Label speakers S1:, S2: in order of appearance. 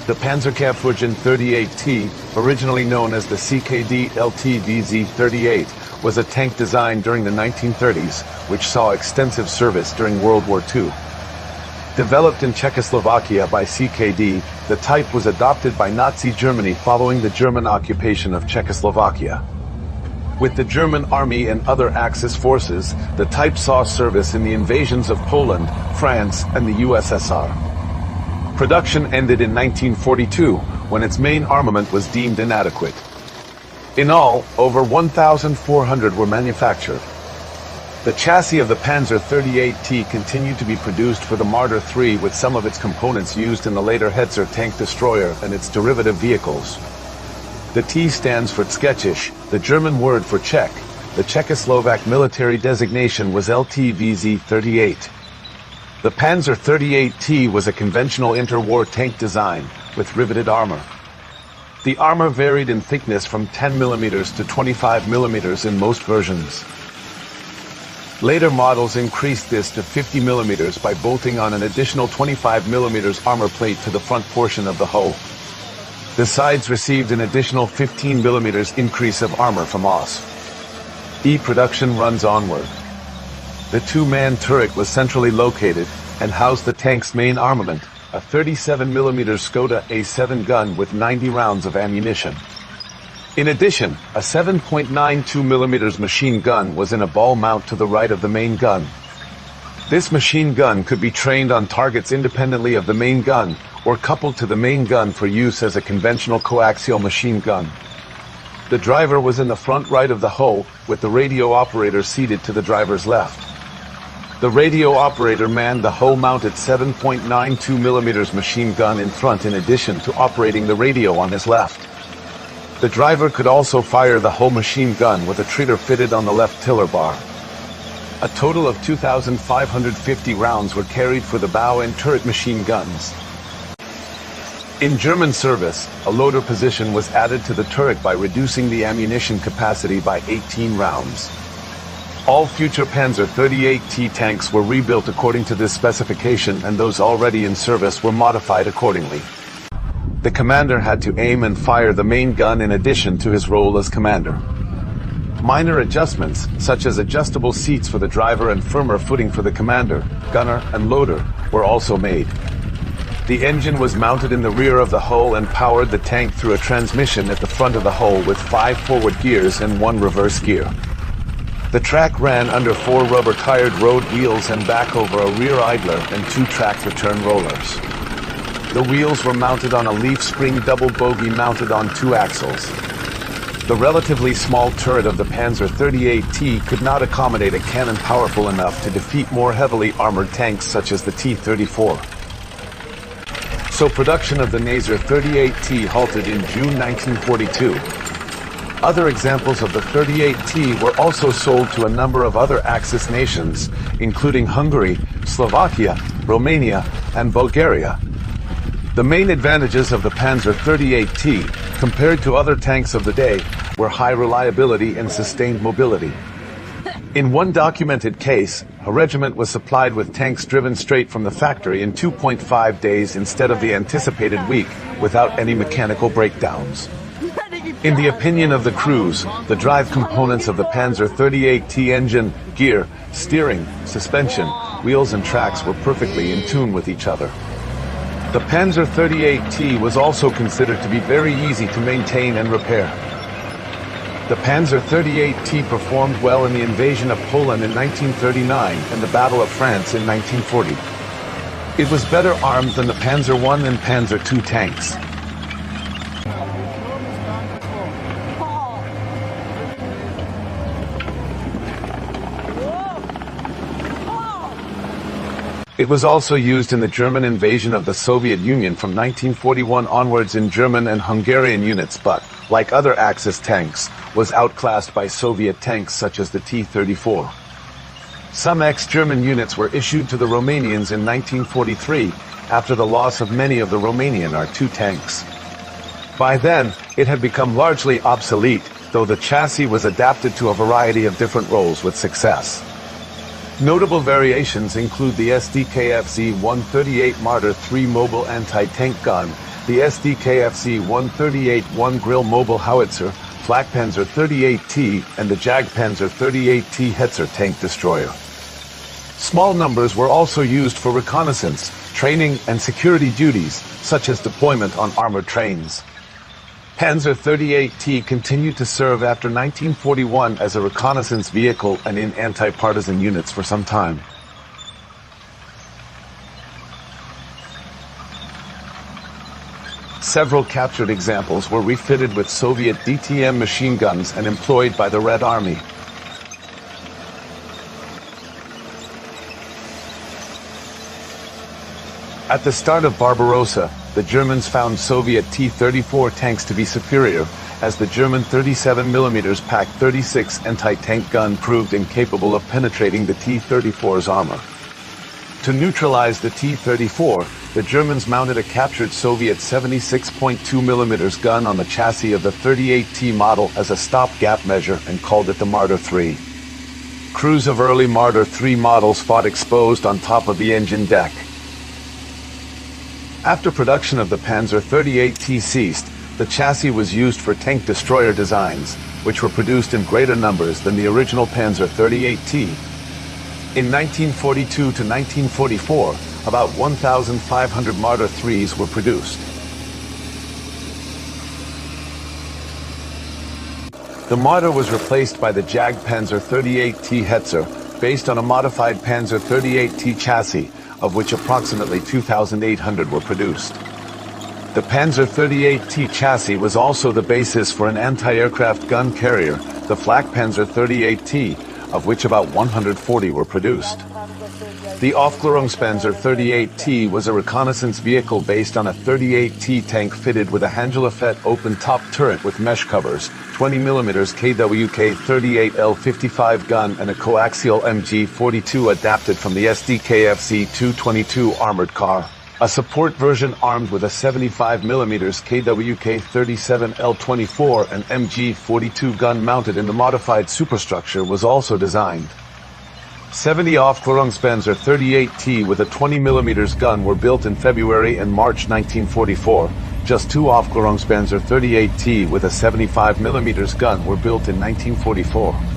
S1: The Panzerkampfwagen 38T, originally known as the ČKD LT VZ-38, was a tank designed during the 1930s, which saw extensive service during World War II. Developed in Czechoslovakia by ČKD, the type was adopted by Nazi Germany following the German occupation of Czechoslovakia. With the German Army and other Axis forces, the type saw service in the invasions of Poland, France, and the USSR. Production ended in 1942, when its main armament was deemed inadequate. In all, over 1,400 were manufactured. The chassis of the Panzer 38T continued to be produced for the Marder III, with some of its components used in the later Hetzer tank destroyer and its derivative vehicles. The T stands for Tschechisch, the German word for Czech. The Czechoslovak military designation was LTVZ-38. The Panzer 38T was a conventional interwar tank design, with riveted armor. The armor varied in thickness from 10 mm to 25 mm in most versions. Later models increased this to 50 mm by bolting on an additional 25 mm armor plate to the front portion of the hull. The sides received an additional 15 mm increase of armor from USSR. Production runs onward. The two-man turret was centrally located and housed the tank's main armament, a 37 mm Škoda A7 gun with 90 rounds of ammunition. In addition, a 7.92 mm machine gun was in a ball mount to the right of the main gun. This machine gun could be trained on targets independently of the main gun or coupled to the main gun for use as a conventional coaxial machine gun. The driver was in the front right of the hull, with the radio operator seated to the driver's left. The radio operator manned the hull-mounted 7.92 mm machine gun in front in addition to operating the radio on his left. The driver could also fire the hull machine gun with a trigger fitted on the left tiller bar. A total of 2,550 rounds were carried for the bow and turret machine guns. In German service, a loader position was added to the turret by reducing the ammunition capacity by 18 rounds. All future Panzer 38T tanks were rebuilt according to this specification, and those already in service were modified accordingly. The commander had to aim and fire the main gun in addition to his role as commander. Minor adjustments, such as adjustable seats for the driver and firmer footing for the commander, gunner, and loader, were also made. The engine was mounted in the rear of the hull and powered the tank through a transmission at the front of the hull with 5 forward gears and 1 reverse gear. The track ran under 4 rubber-tired road wheels and back over a rear idler and 2 track return rollers. The wheels were mounted on a leaf spring double bogie mounted on 2 axles. The relatively small turret of the Panzer 38T could not accommodate a cannon powerful enough to defeat more heavily armored tanks such as the T-34. So production of the Panzer 38T halted in June 1942. Other examples of the 38T were also sold to a number of other Axis nations, including Hungary, Slovakia, Romania, and Bulgaria. The main advantages of the Panzer 38T, compared to other tanks of the day, were high reliability and sustained mobility. In one documented case, a regiment was supplied with tanks driven straight from the factory in 2.5 days instead of the anticipated week, without any mechanical breakdowns. In the opinion of the crews, the drive components of the Panzer 38T engine, gear, steering, suspension, wheels and tracks were perfectly in tune with each other. The Panzer 38T was also considered to be very easy to maintain and repair. The Panzer 38T performed well in the invasion of Poland in 1939 and the Battle of France in 1940. It was better armed than the Panzer I and Panzer II tanks. It was also used in the German invasion of the Soviet Union from 1941 onwards in German and Hungarian units, but, like other Axis tanks, was outclassed by Soviet tanks such as the T-34. Some ex-German units were issued to the Romanians in 1943 after the loss of many of the Romanian R2 tanks. By then, it had become largely obsolete, though the chassis was adapted to a variety of different roles with success. Notable variations include the SDKFZ-138 Marder III mobile anti-tank gun the SDKFC 138-1 Grill Mobile Howitzer, Flak Panzer 38T, and the Jagdpanzer 38T Hetzer tank destroyer. Small numbers were also used for reconnaissance, training, and security duties, such as deployment on armored trains. Panzer 38T continued to serve after 1941 as a reconnaissance vehicle and in anti-partisan units for some time. Several captured examples were refitted with Soviet DTM machine guns and employed by the Red Army. At the start of Barbarossa, the Germans found Soviet T-34 tanks to be superior, as the German 37mm PaK 36 anti-tank gun proved incapable of penetrating the T-34's armor. To neutralize the T-34, the Germans mounted a captured Soviet 76.2mm gun on the chassis of the 38T model as a stopgap measure and called it the Marder III. Crews of early Marder III models fought exposed on top of the engine deck. After production of the Panzer 38T ceased, the chassis was used for tank destroyer designs, which were produced in greater numbers than the original Panzer 38T. In 1942 to 1944, about 1,500 Marder IIIs were produced. The Marder was replaced by the Jagdpanzer 38T Hetzer, based on a modified Panzer 38T chassis, of which approximately 2,800 were produced. The Panzer 38T chassis was also the basis for an anti-aircraft gun carrier, the Flak Panzer 38T, of which about 140 were produced. The Aufklärungspanzer 38T was a reconnaissance vehicle based on a 38T tank fitted with a Handgelefett open-top turret with mesh covers, 20mm KWK-38L55 gun and a coaxial MG-42 adapted from the SDKFC 222 armored car. A support version armed with a 75mm KWK-37L24 and MG-42 gun mounted in the modified superstructure was also designed. 70 Aufklärungspanzer 38T with a 20mm gun were built in February and March 1944. Just 2 Aufklärungspanzer 38T with a 75mm gun were built in 1944.